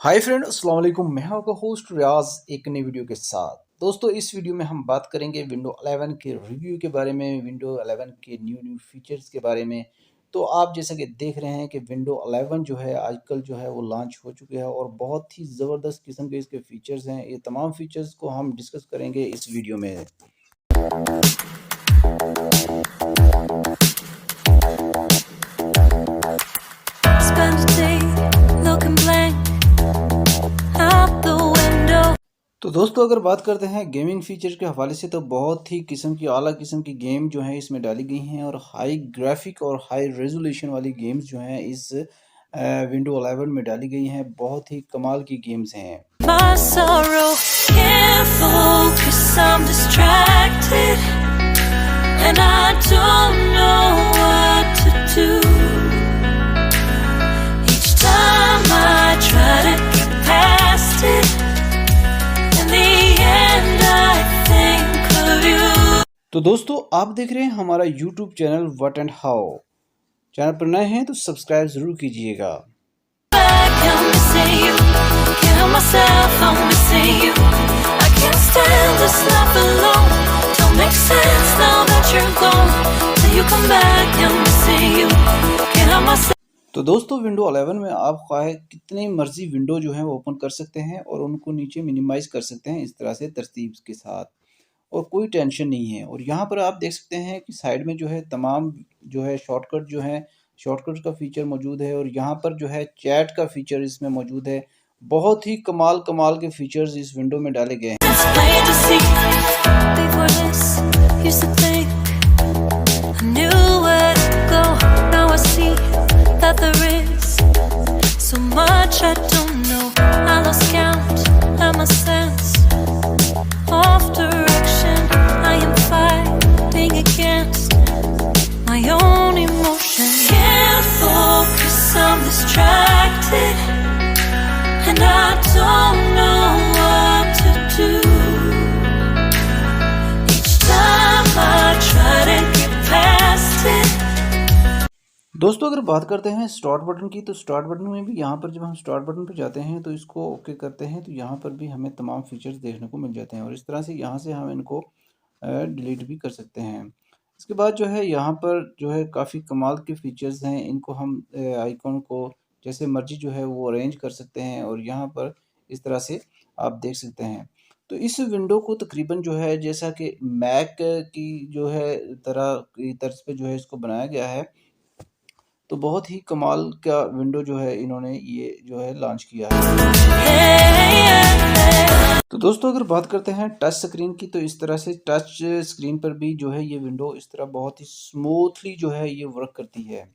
Hi friend, अस्सलाम वालेकुम। मैं हूं आपका होस्ट रियाज एक नई वीडियो के साथ। दोस्तों, इस वीडियो में हम बात करेंगे विंडो 11 के रिव्यू के बारे में, विंडो 11 के न्यू फीचर्स के बारे में। तो आप जैसा कि देख रहे हैं कि विंडो 11 जो है आजकल जो है वो लॉन्च हो चुके हैं और बहुत ही ज़बरदस्त किस्म के इसके फीचर्स हैं। ये तमाम फीचर्स को हम डिस्कस करेंगे इस वीडियो में। तो दोस्तों, अगर बात करते हैं गेमिंग फीचर के हवाले से, तो बहुत ही किस्म की आला किस्म की गेम जो है इसमें डाली गई हैं और हाई ग्राफिक और हाई रेजोल्यूशन वाली गेम्स जो हैं इस विंडो 11 में डाली गई हैं। बहुत ही कमाल की गेम्स हैं। तो दोस्तों, आप देख रहे हैं हमारा YouTube channel what and how. Channel पर नए हैं तो सब्सक्राइब जरूर कीजिएगा। तो दोस्तों, विंडो 11 में आप चाहे कितनी मर्जी विंडो जो है वो ओपन कर सकते हैं और उनको नीचे मिनिमाइज कर सकते हैं इस तरह से तरतीब के साथ, और कोई टेंशन नहीं है। और यहाँ पर आप देख सकते हैं कि साइड में जो है तमाम जो है शॉर्टकट का फीचर मौजूद है और यहाँ पर जो है चैट का फीचर इसमें मौजूद है। बहुत ही कमाल के फीचर्स इस विंडो में डाले गए हैं। दोस्तों, अगर बात करते हैं स्टार्ट बटन की, तो स्टार्ट बटन में भी यहाँ पर जब हम स्टार्ट बटन पर जाते हैं तो इसको ओके करते हैं तो यहाँ पर भी हमें तमाम फीचर्स देखने को मिल जाते हैं और इस तरह से यहाँ से हम इनको डिलीट भी कर सकते हैं। इसके बाद जो है यहाँ पर जो है काफ़ी कमाल के फीचर्स हैं। इनको हम आइकॉन को जैसे मर्जी जो है वो अरेंज कर सकते हैं और यहाँ पर इस तरह से आप देख सकते हैं। तो इस विंडो को तकरीबन जो है जैसा कि मैक की जो है तर्ज पे जो है इसको बनाया गया है। तो बहुत ही कमाल का विंडो जो है इन्होंने ये जो है लॉन्च किया है। तो दोस्तों, अगर बात करते हैं टच स्क्रीन की, तो इस तरह से टच स्क्रीन पर भी जो है ये विंडो इस तरह बहुत ही स्मूथली जो है ये वर्क करती है।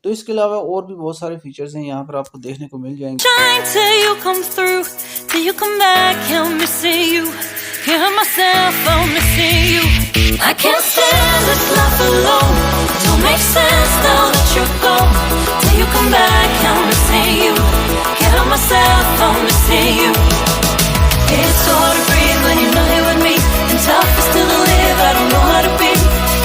तो इसके अलावा और भी बहुत सारे फीचर्स हैं यहाँ पर आपको देखने को मिल जाएंगे। I can't stand this life alone. Don't make sense now that you're gone. Till you come back, I'm missing you. Can't help myself, I'm missing you. It's so hard to breathe when you're not here with me, and tough is still to live. I don't know how to be.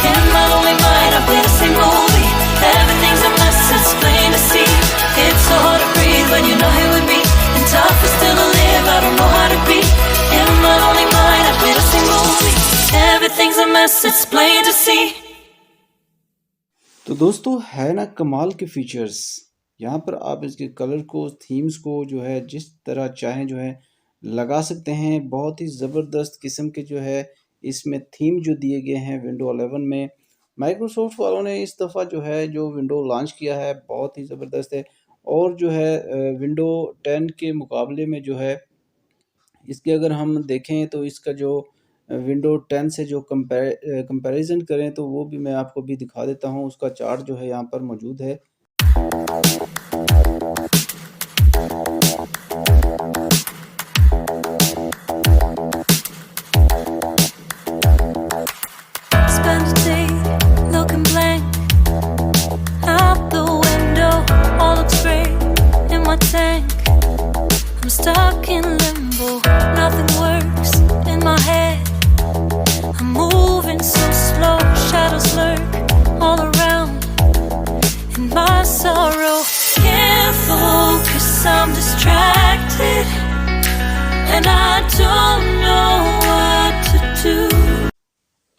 In my lonely mind, I play the same movie. Everything's a mess, it's plain to see. It's so hard to breathe when you're not here with me, and tough is still to live. I don't know how to be. In my lonely mind, I play the same movie. Everything's a mess, it's plain to see. तो दोस्तों, है ना कमाल के features. यहाँ पर आप इसके कलर को, थीम्स को जो है जिस तरह चाहें जो है लगा सकते हैं। बहुत ही ज़बरदस्त किस्म के जो है इसमें थीम जो दिए गए हैं विंडो 11 में। माइक्रोसॉफ्ट वालों ने इस दफ़ा जो है जो विंडो लॉन्च किया है बहुत ही ज़बरदस्त है और जो है विंडो 10 के मुकाबले में जो है इसके अगर हम देखें तो इसका जो विंडो 10 से जो कंपैरिजन करें तो वो भी मैं आपको भी दिखा देता हूँ। उसका चार्ट जो है यहाँ पर मौजूद है। I'm distracted